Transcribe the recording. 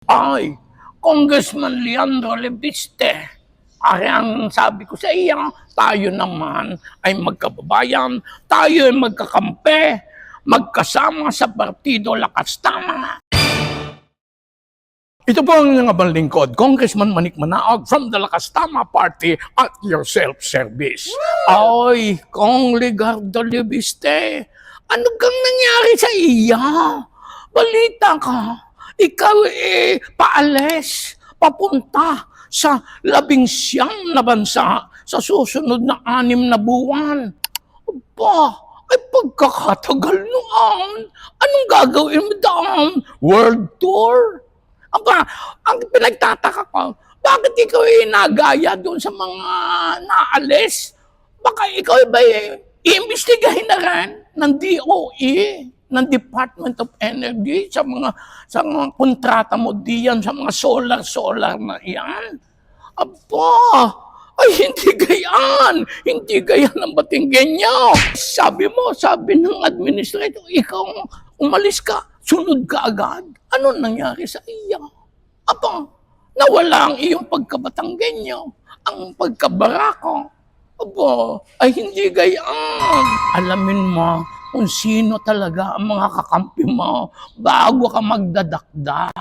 Ay, Congressman Leandro Lebiste, ang sabi ko sa iya, tayo naman ay magkababayan, tayo ay magkakampi, magkasama sa Partido Lakas Tama. Ito po ang ngabang lingkod, Congressman Manik Manaog from the Lakas Tama Party at your self-service. Ay, Kong Legardo Lebiste, ano kang nangyari sa iya? Balita ka, ikaw paalis, papunta sa 19 na bansa sa susunod na 6 na buwan. Aba, ay pagkakatagal noon. Anong gagawin mo doon? World tour? Aba, ang pinagtataka ko, bakit ikaw nagaya doon sa mga naalis? Baka ikaw ba iimbestigahin na rin ng DOE, ng Department of Energy sa mga kontrata mo diyan sa mga solar na iyan. Aba, ay hindi gayan ang Batinggenyo. Sabi ng administrator, ikaw umalis ka, sunod ka agad. Ano nangyari sa iya? Aba, nawala ang iyong pagkabatanggenyo, ang pagkabarako. Aba, ay hindi gayaan. Alamin mo kung sino talaga ang mga kakampi mo bago ka magdadakdak.